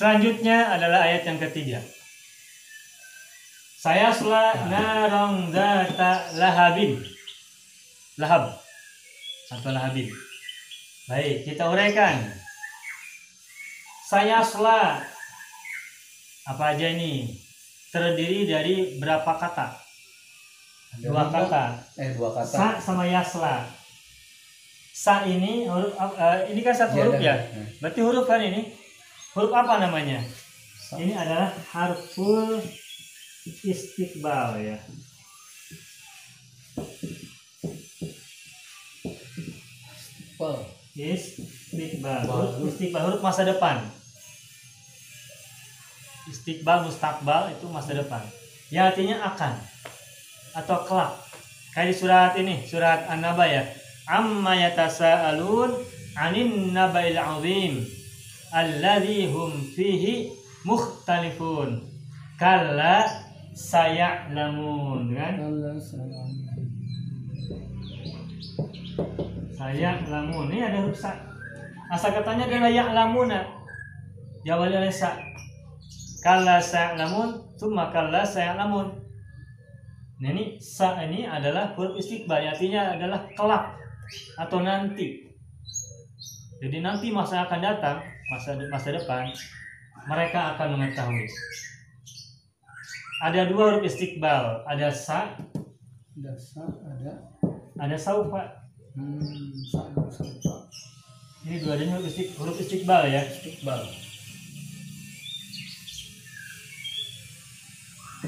Selanjutnya adalah ayat yang ketiga. Sayasla narang dzata lahabin. Lahab atau lahabin. Baik, kita uraikan. Sayasla apa aja ini? Terdiri dari berapa kata? Dua kata. Dua kata. Sa sama yasla. Sa ini huruf ini kan satu huruf ya. Berarti huruf kan ini? Huruf apa namanya? Sa. Ini adalah harful istiqbal ya. Istiqbal. Istiqbal huruf masa depan. Istiqbal, mustaqbal itu masa depan. Ya artinya akan atau kelak. Kayak di surat ini, surat An-Naba ya. Amma yatasaalun 'anin naba'il 'azim alladzi hum fihi mukhtalifun. Kalla saya'lamun kan? Saya'lamun. Ini ada huruf sa. Asal katanya adalah ya'lamuna. Diawali oleh sa. Kalla saya'lamun, tsumma kalla saya'lamun. Nah ini sa ini adalah huruf istiqbal, artinya adalah kelak atau nanti. Jadi nanti masa akan datang, masa depan, mereka akan mengetahui. Ada dua huruf istiqbal, ada sa, ada saufa. Saufa. Ini dua-duanya huruf istiqbal ya. Istiqbal.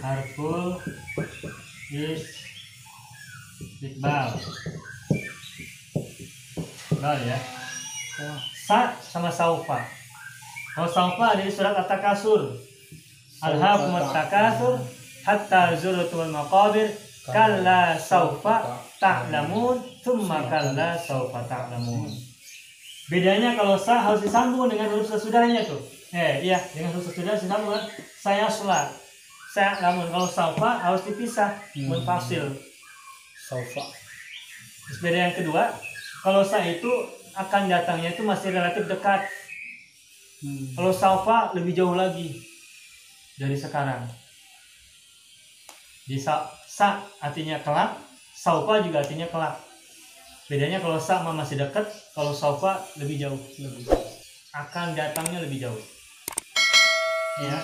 Harful istiqbal. Istiqbal ya. Sa sama saufa. Kalau saufa ada di surat At-Takasur. Alhaakumut takasur hatta zurtumul maqabir kalla saufa ta'lamun tsumma kalla saufa ta'lamun. Bedanya kalau sa harus disambung dengan huruf sesudahnya tuh. Iya, dengan huruf sesudah disambung kan sayasla. Saya'lamun. Kalau saufa harus dipisah, munfasil. Saufa. Terus beda yang kedua, kalau sa itu akan datangnya itu masih relatif dekat. Kalau saufa lebih jauh lagi dari sekarang. Di sa artinya kelak, saufa juga artinya kelak. Bedanya kalau sa masih dekat, kalau saufa lebih jauh. Akan datangnya lebih jauh. Ya.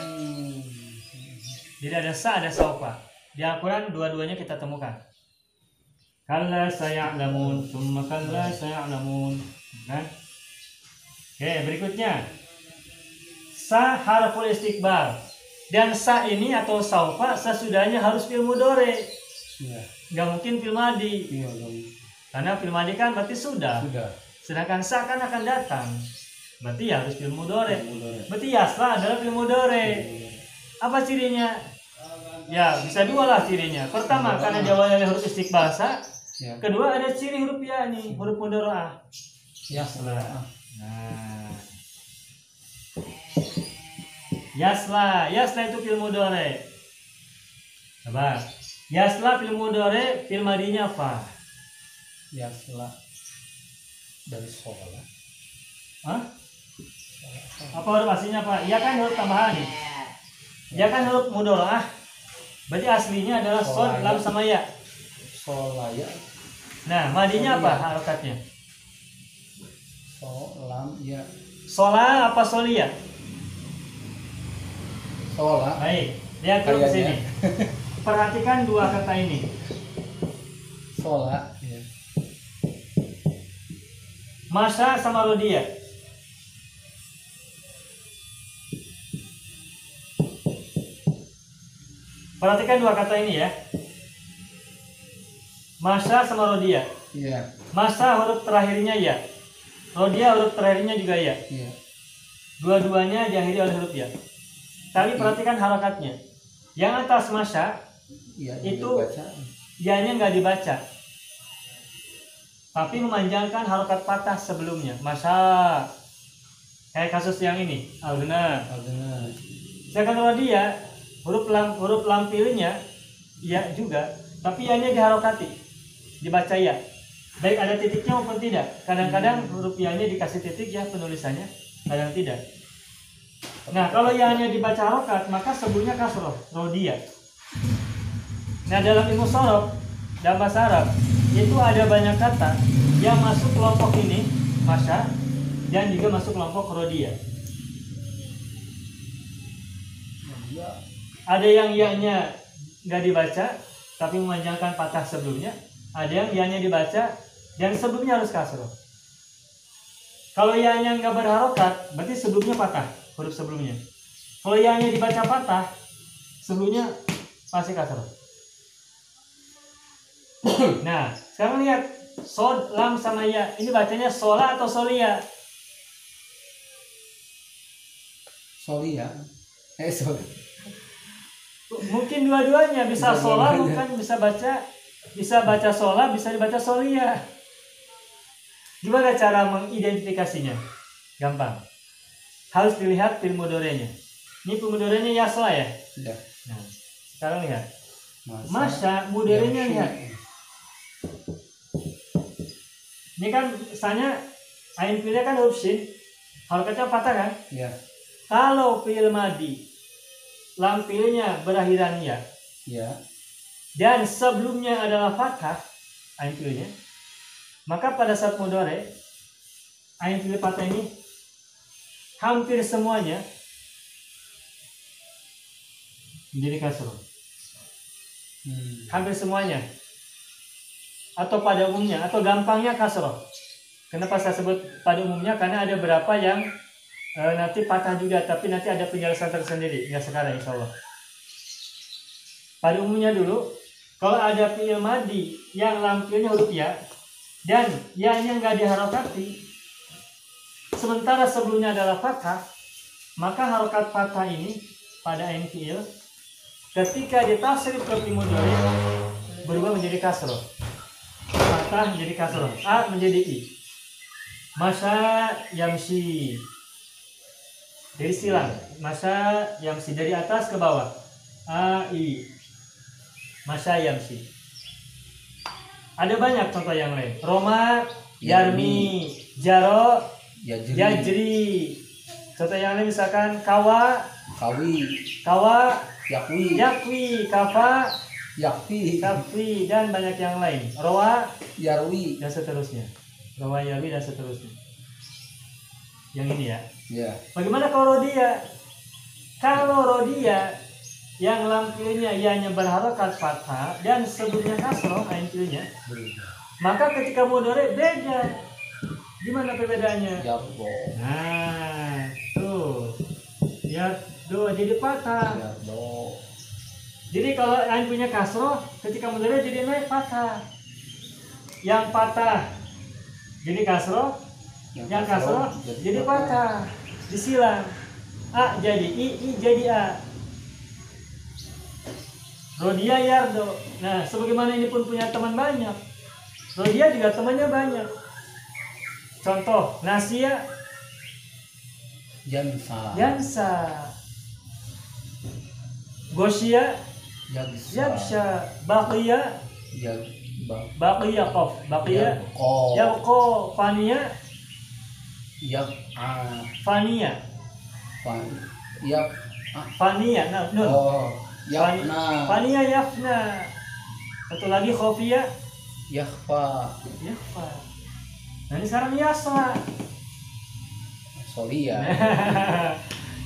Jadi ada sa, ada saufa. Di Al-Quran dua-duanya kita temukan. Kalla saya'lamun, tsumma kalla saya'lamun. Kan? Oke, berikutnya. Sa harful istiqbal. Dan sa ini atau saufa sesudahnya harus fil mudhari. Nggak mungkin fil madi. Karena fil madi kan berarti sudah. Sedangkan sa kan akan datang. Berarti ya harus fil mudhari. Berarti yasla adalah fil mudhari. Apa cirinya? Ya bisa dua lah cirinya. Pertama karena jawabannya huruf istiqbal sa. Kedua ada ciri huruf ya nih, huruf mudhari. Yasla. Nah. Yasla itu fil mudhari. Coba. Yasla fil mudhari, fil madinya apa? Yasla dari sholat. Hah? Apa huruf aslinya apa? Iya kan huruf tambahan nih. Ya kan huruf mudhari. Berarti aslinya adalah shod, lam sama ya. Solaya. Nah, madinya apa harokatnya? Solam ya. Sola apa solia? Sola. Baik, lihat dulu ke sini. Perhatikan dua kata ini. Sola. Ya. Masya sama rodia. Perhatikan dua kata ini ya. Masya sama rodia. Iya. Masya huruf terakhirnya ya. Rodia huruf terakhirnya juga ya. Iya. Dua-duanya diakhiri oleh huruf ya. Tapi perhatikan harokatnya. Yang atas masya Ya, itu ya-nya nggak dibaca. Tapi memanjangkan harokat patah sebelumnya. Masya. Kayak kasus yang ini. Algena. Sedangkan kalau dia huruf lampirnya ya juga, tapi ya-nya diharokati, dibaca ya. Baik ada titiknya maupun tidak. Kadang-kadang huruf ya-nya dikasih titik ya penulisannya, kadang tidak. Nah, kalau ya-nya dibaca harokat, maka sebelumnya kasroh, rodia. Nah, dalam ilmu shorof, dalam bahasa Arab, itu ada banyak kata yang masuk kelompok ini, masya, dan juga masuk kelompok rodia. Ya. Ada yang ya-nya nggak dibaca, tapi memanjangkan patah sebelumnya. Ada yang ya-nya dibaca, dan sebelumnya harus kasroh. Kalau ya-nya nggak berharokat, berarti sebelumnya patah, huruf sebelumnya. Kalau ya-nya dibaca patah, sebelumnya pasti kasroh. Nah, sekarang lihat sod, lam sama ya. Ini bacanya sola atau solia? Solia. Sorry. Mungkin dua-duanya bisa Bisa sola, dua-duanya. mungkin bisa baca sola, bisa dibaca solia. Gimana cara mengidentifikasinya? Gampang. Harus dilihat fil mudhari'nya. Ini fil mudhari'nya yasla ya. Sudah. Nah, sekarang lihat. Masa Masya mudhari'nya yamshi. lihat. Ini kan misalnya ain fi'ilnya kan huruf shin, harokatnya patah kan? Ya. Kalau fi'il madi, lam fi'ilnya berakhiran ya, Ya. dan sebelumnya adalah fathah ain fi'ilnya, maka pada saat mudhari ain fi'il fathah ini hampir semuanya menjadi kasroh. Hampir semuanya. Atau pada umumnya, atau gampangnya kasroh. Kenapa saya sebut pada umumnya? Karena ada beberapa yang nanti patah juga, tapi nanti ada penjelasan tersendiri. Nggak sekarang insya Allah. Pada umumnya dulu, kalau ada fi'il madi yang lam fi'ilnya huruf ya, dan ya-nya nggak diharokati, sementara sebelumnya adalah fathah, maka harokat fathah ini pada ain fi'il ketika ditasrif ke fi'il mudhari berubah menjadi kasroh. Fathah menjadi kasroh, a menjadi i. Masa yamsi dari silang, masa yamsi dari atas ke bawah, a i. Masa yamsi. Ada banyak contoh yang lain. Roma, yarmi, jaro, yajri. Contoh yang lain misalkan kawa, Kawi. Yakwi. yakwi, kafa, Yakfi. kafi, dan banyak yang lain. Roa, Yarwi. dan seterusnya. Roa, yarwi, dan seterusnya. Yang ini ya. Ya. Bagaimana kalau rodia? Kalau rodia yang lam fi'ilnya ya-nya berharokat fathah dan sebelumnya kasroh ain fi'ilnya, maka ketika mudhari beda. Gimana perbedaannya? Yarbo. Nah, tuh. Ya, tuh jadi patah. Yarbo. Jadi kalau ain punya kasroh, ketika mudhari jadi naik patah. Yang patah jadi kasroh, yang kasroh jadi patah. Disilang. A jadi I jadi A. Rodia Yardo. Nah, sebagaimana ini pun punya teman banyak. Rodia juga temannya banyak. Contoh, Nasia, Yansa, Gosia, Yabsha, Baqiya, Baqiya Qaf, Baqiya, Yabqa, Fania, Fania, Fania, nah, Nun. Fania Yafna. Satu lagi Khofia, Yakhfa. Nah ini sekarang Yasla. Solia.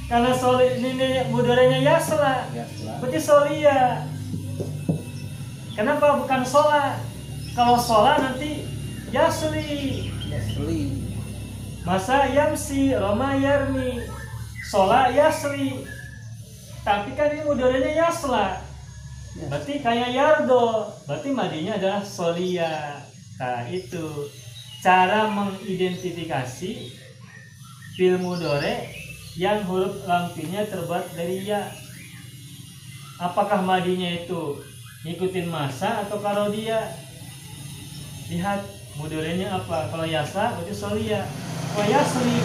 Karena ini mudhari'nya Yasla, berarti Solia. Kenapa bukan Sola? Kalau Sola nanti Yasli. Masa Yamsi, Roma Yarmi, Sola Yasli. Tapi kan ini mudhari'nya Yasla. Berarti kayak Yardo, berarti madinya adalah Solia. Nah itu cara mengidentifikasi fi'il mudhari yang huruf lam fi'ilnya terbuat dari ya. Apakah madinya itu ngikutin masa atau karodia? Lihat mudhari'nya apa. Kalau yasa berarti solia. Kalau yasli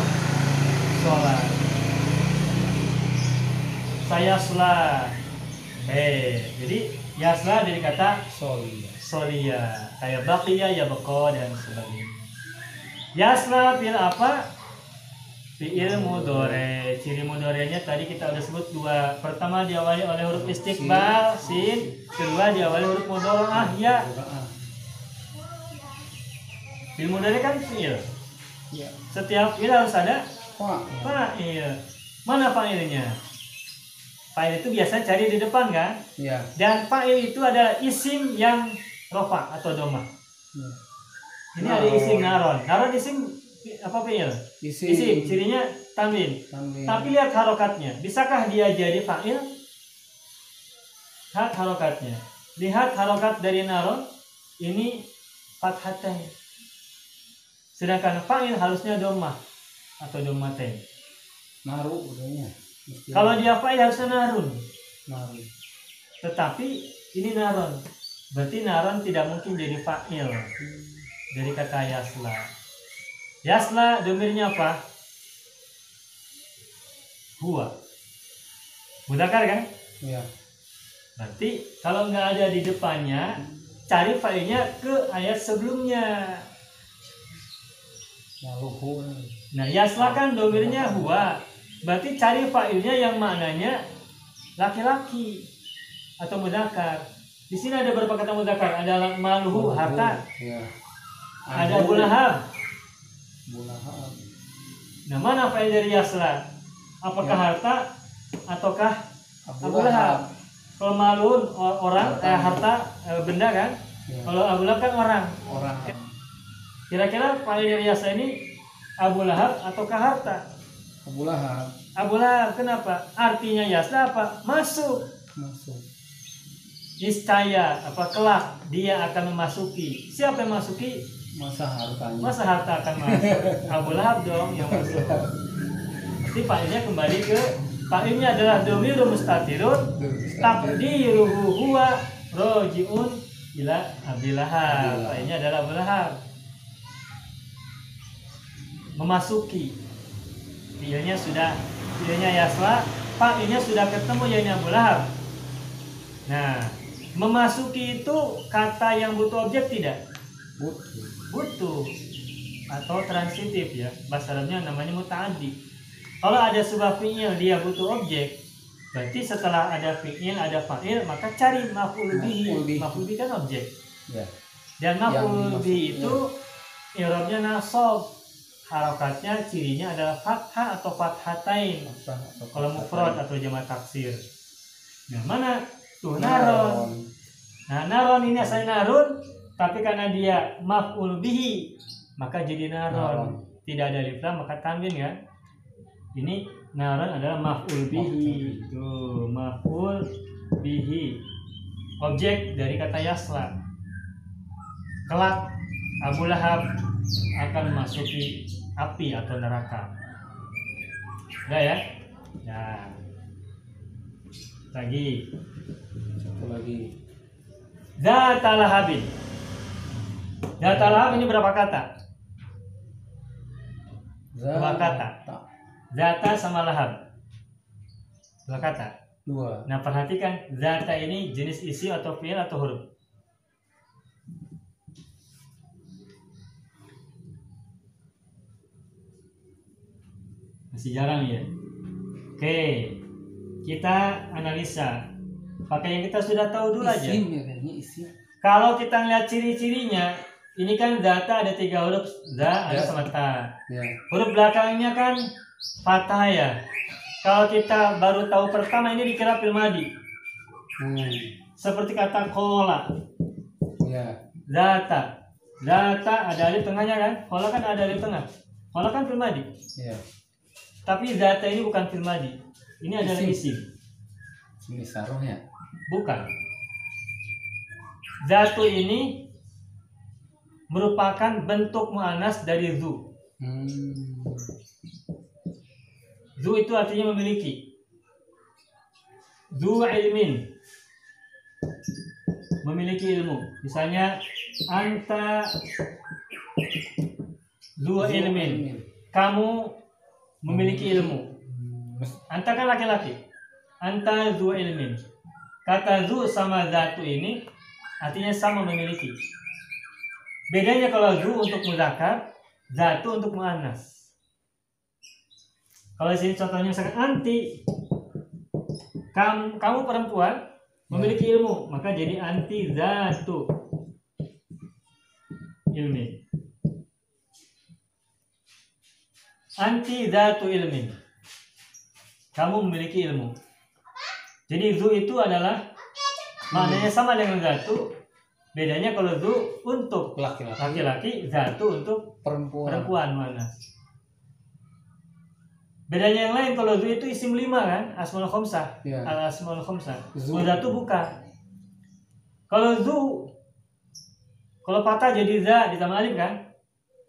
sholat. Saya sholat. Jadi yasla dari kata solia. Kayak baqiya, ya bako, dan sebagainya. Yasla fi'il apa? Fi'il mudhari. Ciri mudhari'nya tadi kita udah sebut dua. Pertama diawali oleh huruf istiqbal sin, kedua diawali huruf mudhari'ah ya. Fi'il mudhari kan fi'il. Ya. Setiap fi'il harus ada Fa. fa'il. Mana fa'ilnya? Fa'il itu biasa cari di depan kan? Ya. Dan fa'il itu adalah isim yang rofa atau doma. Ya. Ini ada isim naron. Naron isim apa fi'il? Isim. Cirinya tanwin. Tapi lihat harokatnya. Bisakah dia jadi fa'il? Lihat harokatnya. Lihat harokat dari naron. Ini fathatain. Sedangkan fa'il harusnya domah atau domatain. Naru udahnya. Kalau dia fa'il harusnya narun. Naru. Tetapi ini naron. Berarti naron tidak mungkin jadi fa'il. Dari kata yasla. Yasla domirnya apa? Huwa. Mudzakkar kan? Ya. Berarti kalau nggak ada di depannya, cari fa'ilnya ke ayat sebelumnya. Maluhu. Nah, yasla kan domirnya huwa. Berarti cari fa'ilnya yang maknanya laki-laki atau mudzakkar. Di sini ada berapa kata mudzakkar? Ada maluhu, harta. Ya. Ada bulahab. Bulahab. Nah, mana fa'il dari yasla? Apakah Ya. harta ataukah Abu Abu Lahab? Kalau malun orang, harta benda kan? Ya. Kalau Abu Lahab kan orang. Orang. Kira-kira fa'il dari yasla ini Abu Lahab ataukah harta? Abu Lahab. Abu Lahab. Kenapa? Artinya yasla apa? Masuk. Masuk. Niscaya apa kelak dia akan memasuki. Siapa yang masuki? Masa hartanya. Masa harta akan masuk? Abu Lahab dong yang masuk. Jadi fa'ilnya kembali ke fa'ilnya adalah dhamirun mustatirun taqdiruhu huwa raji'un ila Abi Lahab. Fa'ilnya adalah Abu Lahab. Memasuki. Fi'ilnya yasla, fa'ilnya sudah ketemu yaitu Abu Lahab. Nah, memasuki itu kata yang butuh objek tidak? Butuh atau transitif ya, bahasa Arabnya namanya muta'addi. Kalau ada sebuah fi'il dia butuh objek, berarti setelah ada fi'il ada fa'il maka cari maf'ul bihi. Maf'ul bihi kan objek. Ya. Dan maf'ul bihi itu i'rabnya nasab. Harokatnya cirinya adalah fathah atau fathatain. Kalau mufrad atau jamak taksir. Nah, mana tuh naron. Nah, naron ini asalnya narun, tapi karena dia maf'ul bihi maka jadi naron. Tidak ada alif lam maka tanwin kan. Ini naron adalah maf'ul bihi. Tuh, maf'ul bihi. Objek dari kata yasla. Kelak Abu Lahab akan memasuki api atau neraka. Udah ya? Nah. Lagi. Satu lagi. Zata lahabin. Zata lahab ini berapa kata? Dua kata. Zata sama lahab. Dua kata. Dua. Nah, perhatikan zata ini jenis isim atau fi'il atau huruf? Masih jarang ya. Oke, kita analisa. Pakai yang kita sudah tahu dulu aja. Isim ya kayaknya isim. Kalau kita ngeliat ciri-cirinya, ini kan zata ada 3 huruf, za ada sama ta. Ya. Huruf belakangnya kan fathah ya. Kalau kita baru tahu pertama ini dikira fil madi. Seperti kata kola, Ya. zata. Zata ada alif tengahnya kan? Kola kan ada alif tengah. Kola kan fil madi. Ya. Tapi zata ini bukan fil madi. Ini adalah isim. Ini sarohnya. Bukan. Zatu ini merupakan bentuk mu'annas dari zu. Zu itu artinya memiliki. Zu ilmin. Memiliki ilmu. Misalnya anta zu ilmin. Kamu memiliki ilmu. Anta kan laki-laki. Anta zu ilmin. Kata zu sama zatu ini artinya sama memiliki. Bedanya kalau zu untuk mudzakkar, zatu untuk muannas. Kalau di sini contohnya misalkan anti, kamu perempuan memiliki ilmu, maka jadi anti zatu ilmi. Anti zatu ilmi. Kamu memiliki ilmu. Jadi zu itu adalah maknanya sama dengan zatu. Bedanya kalau zu untuk laki-laki, zatu untuk perempuan mana. Bedanya yang lain, kalau zu itu isim 5 kan, asmaul khamsah. Ya. Asmaul khamsah. Kalau zatu bukan. Kalau zu, kalau patah jadi za ditambah alif kan.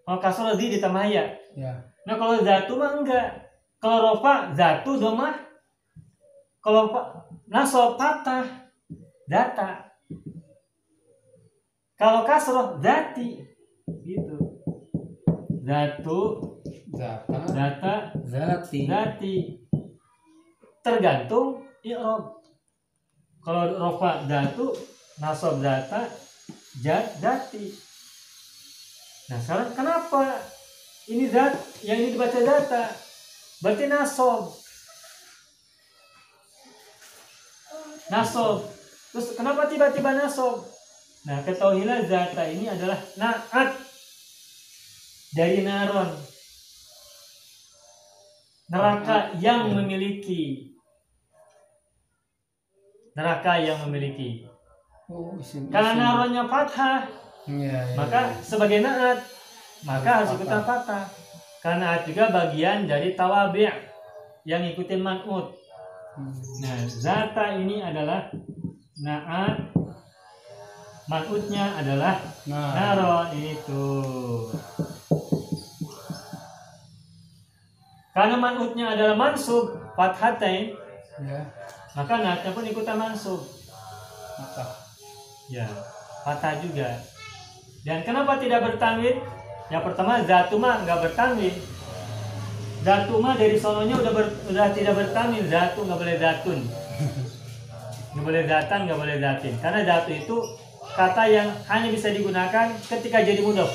Kalau kasrah zi ditambah ya. Ya. Nah kalau zatu mah enggak. Kalau rofa zatu domah. Kalau nasab patah data. Kalau kasrah zati gitu. Zatu data zati tergantung i'rab. Kalau rofa zatu, nasab data, zati. Nah sekarang kenapa ini zat yang ini dibaca data? Berarti nasab. Terus kenapa tiba-tiba nasab? Nah ketahuilah zata ini adalah naat dari naron, neraka yang memiliki. Karena naronnya fathah, maka sebagai naat, maka harus ikutan fathah. Karena naat juga bagian dari tawabi' yang ikutin man'ut. Nah zata ini adalah naat, man'utnya adalah naron. Itu karena man'utnya adalah mansub fathatain, maka naatnya pun ikutan mansub. Ya, fathah juga. Dan kenapa tidak bertanwin? Yang pertama zatu mah nggak bertanwin. Zatu mah dari sononya udah tidak bertanwin. Zatu nggak boleh zatun, nggak boleh zatan, nggak boleh zatin. Karena zatu itu kata yang hanya bisa digunakan ketika jadi mudhof.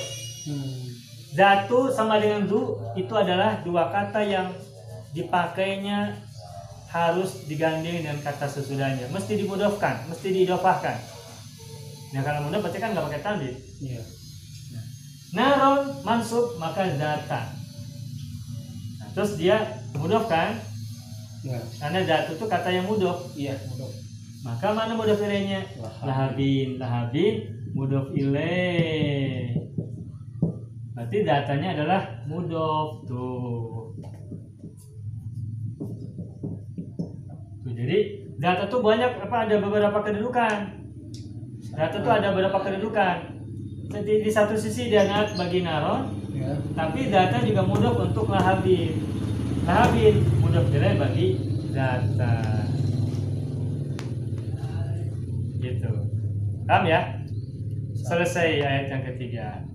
Zatu sama dengan zu itu adalah dua kata yang dipakainya harus digandeng dengan kata sesudahnya. Mesti dimudhofkan, mesti diidhofahkan. Nah kalau mudhof berarti kan nggak pakai tanwin. Iya. Naron mansub maka zata. Nah, terus dia mudhof kan? Ya. Karena zatu itu kata yang mudhof. Iya, mudhof. Maka mana mudhof ilaihnya? Lahabin mudhof ilaih. Berarti datanya adalah mudhof tuh. Jadi data tuh banyak ada beberapa kedudukan. Data tuh ada beberapa kedudukan. Di satu sisi dia naat bagi naron, tapi data juga mudhof untuk lahabin mudhof ilaih bagi data. Gitu. Paham ya? Selesai ayat yang ketiga.